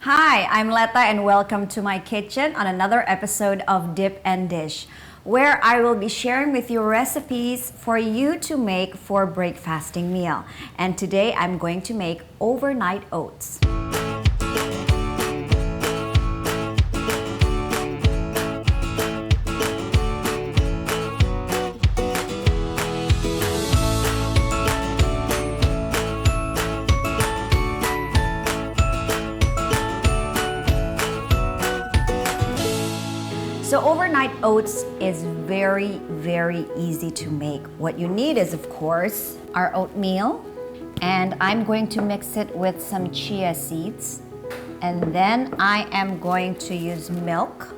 Hi, I'm Letta and welcome to my kitchen on another episode of Dip and Dish, where I will be sharing with you recipes for you to make for breakfasting meal. And today I'm going to make overnight oats. So overnight oats is very, very easy to make. What you need is, of course, our oatmeal, and I'm going to mix it with some chia seeds. And then I am going to use milk.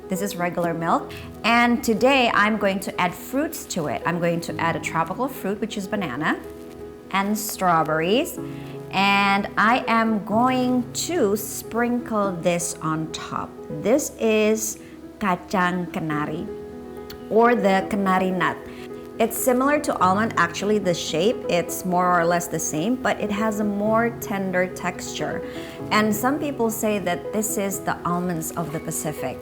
This is regular milk. And today I'm going to add fruits to it. I'm going to add a tropical fruit, which is banana, and strawberries. And I am going to sprinkle this on top. This is kacang kenari or the kenari nut. It's similar to almond, actually the shape, it's more or less the same, but it has a more tender texture. And some people say that this is the almonds of the Pacific.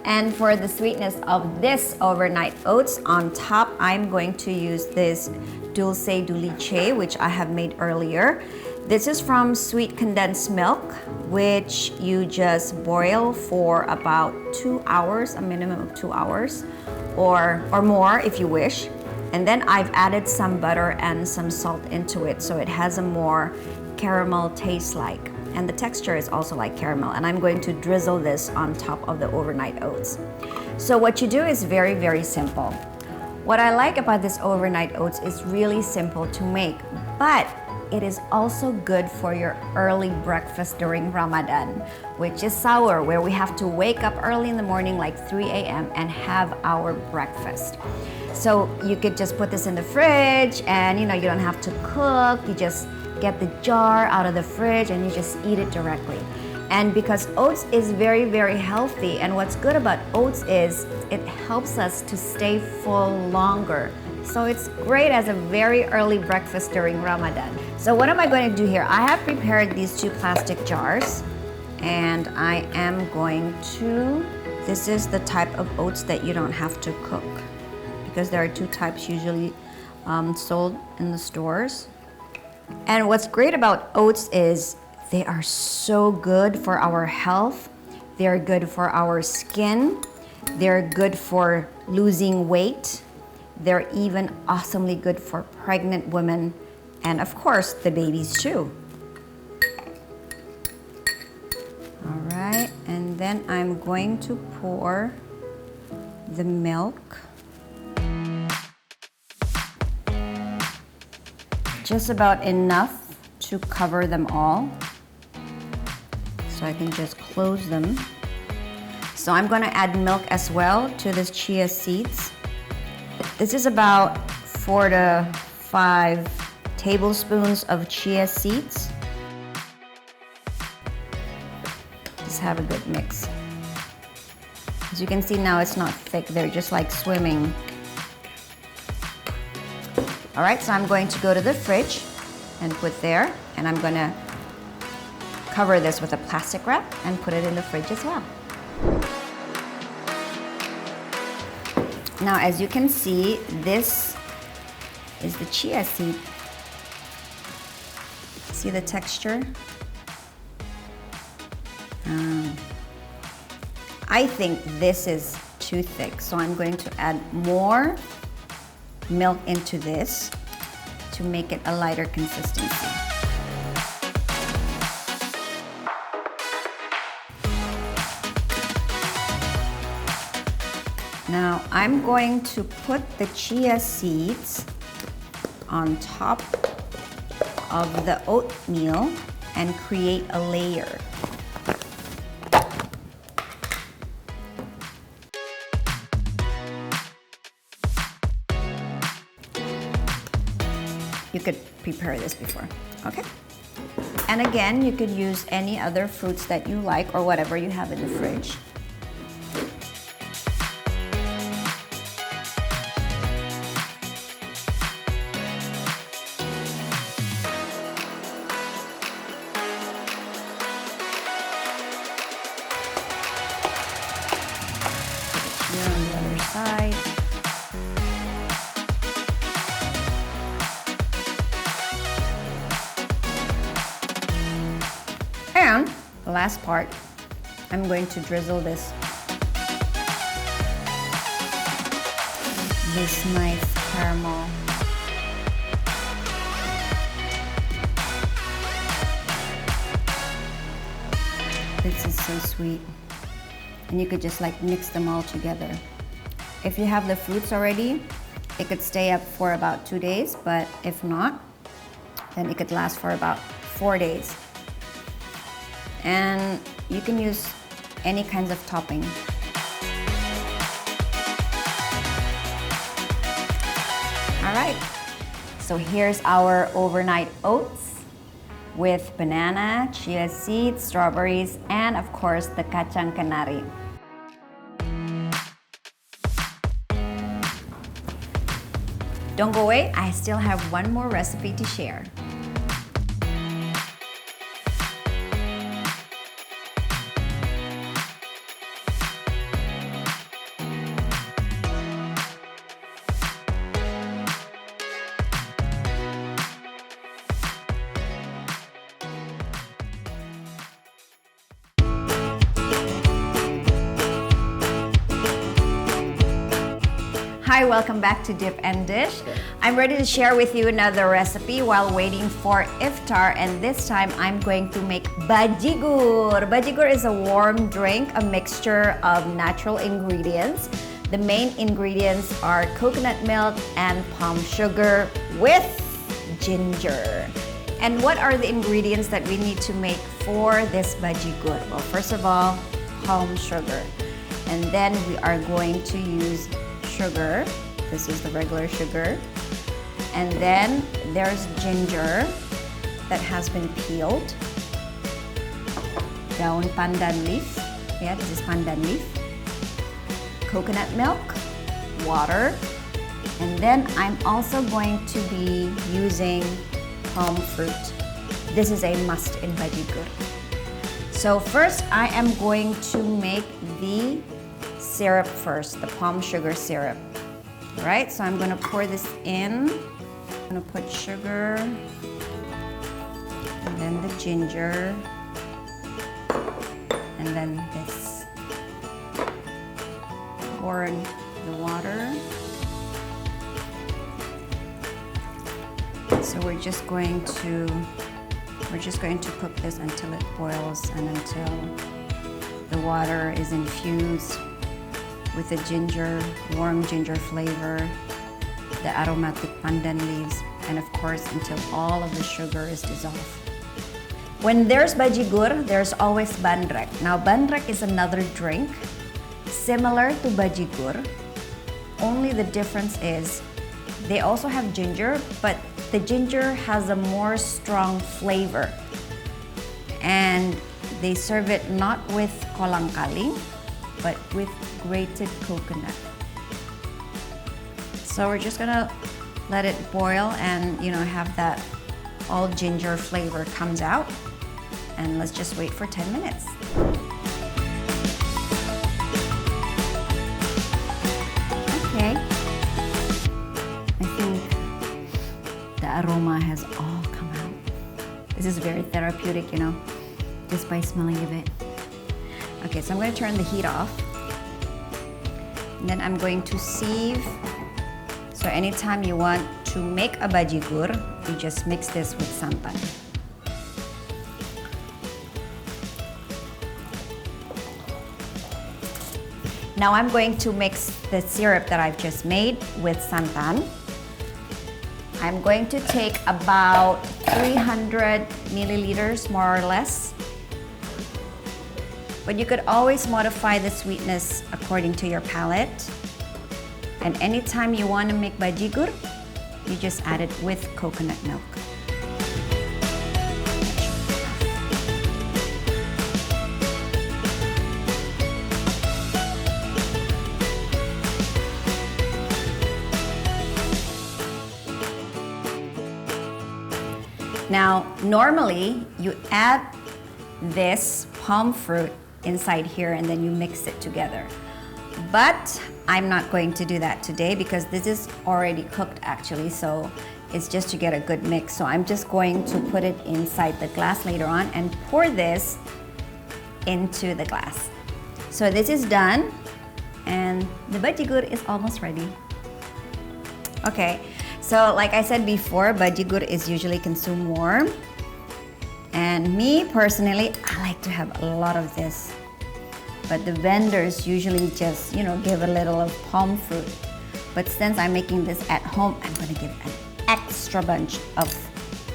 And for the sweetness of this overnight oats, on top I'm going to use this dulce de leche, which I have made earlier. This is from sweet condensed milk, which you just boil for about 2 hours, a minimum of 2 hours, or more if you wish. And then I've added some butter and some salt into it, so it has a more caramel taste like. And the texture is also like caramel. And I'm going to drizzle this on top of the overnight oats. So what you do is very, very simple. What I like about this overnight oats is really simple to make, but it is also good for your early breakfast during Ramadan, which is sahur, where we have to wake up early in the morning, like 3 a.m. and have our breakfast. So you could just put this in the fridge and you don't have to cook. You just get the jar out of the fridge and you just eat it directly. And because oats is very, very healthy, and what's good about oats is it helps us to stay full longer. So it's great as a very early breakfast during Ramadan. So what am I going to do here? I have prepared these 2 plastic jars, and I am going to, this is the type of oats that you don't have to cook, because there are 2 types usually sold in the stores. And what's great about oats is they are so good for our health. They're good for our skin. They're good for losing weight. They're even awesomely good for pregnant women and of course the babies too. All right, and then I'm going to pour the milk. Just about enough to cover them all. So I can just close them. So I'm going to add milk as well to this chia seeds. This is about 4 to 5 tablespoons of chia seeds. Just have a good mix. As you can see now, it's not thick. They're just like swimming. All right, so I'm going to go to the fridge and put there, and I'm going to cover this with a plastic wrap and put it in the fridge as well. Now, as you can see, this is the chia seed. See the texture? I think this is too thick, so I'm going to add more milk into this to make it a lighter consistency. Now I'm going to put the chia seeds on top of the oatmeal and create a layer. You could prepare this before, okay? And again, you could use any other fruits that you like or whatever you have in the fridge. side. And the last part, I'm going to drizzle this nice caramel. This is so sweet. And you could just like mix them all together. If you have the fruits already, it could stay up for about 2 days, but if not, then it could last for about 4 days. And you can use any kinds of topping. All right, so here's our overnight oats with banana, chia seeds, strawberries, and of course the kacang kenari. Don't go away, I still have one more recipe to share. Hi, welcome back to Dip and Dish. I'm ready to share with you another recipe while waiting for iftar, and this time I'm going to make bajigur. Bajigur is a warm drink, a mixture of natural ingredients. The main ingredients are coconut milk and palm sugar with ginger. And what are the ingredients that we need to make for this bajigur? Well, first of all, palm sugar. And then we are going to use sugar. This is the regular sugar. And then there's ginger that has been peeled. Daun pandan leaf. Yeah, this is pandan leaf. Coconut milk, water. And then I'm also going to be using palm fruit. This is a must in bajigur. So first I am going to make the syrup first, the palm sugar syrup. All right, so I'm gonna pour this in. I'm gonna put sugar, and then the ginger, and then this. Pour in the water. So we're just going to cook this until it boils and until the water is infused with the ginger, warm ginger flavor, the aromatic pandan leaves, and of course until all of the sugar is dissolved. When there's bajigur, there's always bandrek. Now bandrek is another drink similar to bajigur, only the difference is they also have ginger, but the ginger has a more strong flavor. And they serve it not with kolang kaling, but with grated coconut. So we're just gonna let it boil and have that all ginger flavor comes out. And let's just wait for 10 minutes. Okay. I think the aroma has all come out. This is very therapeutic, just by smelling of it. Okay, so I'm going to turn the heat off. And then I'm going to sieve. So anytime you want to make a bajigur, you just mix this with santan. Now I'm going to mix the syrup that I've just made with santan. I'm going to take about 300 milliliters, more or less. But you could always modify the sweetness according to your palate. And anytime you want to make bajigur, you just add it with coconut milk. Now, normally you add this palm fruit inside here and then you mix it together. But I'm not going to do that today because this is already cooked actually, so it's just to get a good mix. So I'm just going to put it inside the glass later on and pour this into the glass. So this is done and the bajigur is almost ready. Okay, so like I said before, bajigur is usually consumed warm. And me personally, I like to have a lot of this. But the vendors usually just, give a little of palm fruit. But since I'm making this at home, I'm gonna give an extra bunch of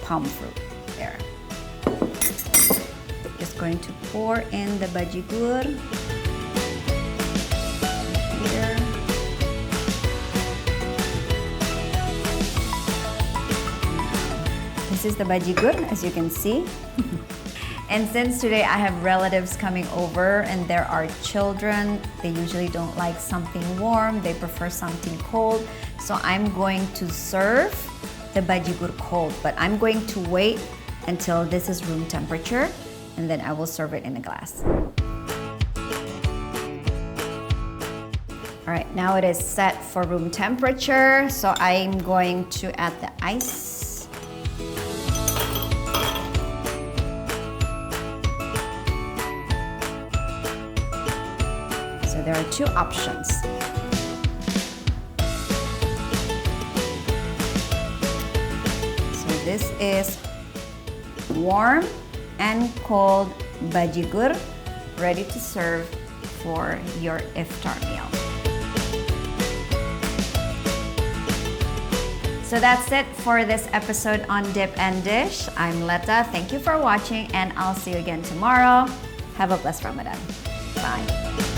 palm fruit there. Just going to pour in the bajigur here. This is the bajigur, as you can see. And since today I have relatives coming over and there are children, they usually don't like something warm, they prefer something cold. So I'm going to serve the bajigur cold, but I'm going to wait until this is room temperature and then I will serve it in a glass. All right, now it is set for room temperature. So I'm going to add the ice. So there are two options. So this is warm and cold bajigur ready to serve for your iftar meal. So that's it for this episode on Dip and Dish. I'm Letta. Thank you for watching and I'll see you again tomorrow. Have a blessed Ramadan. Bye.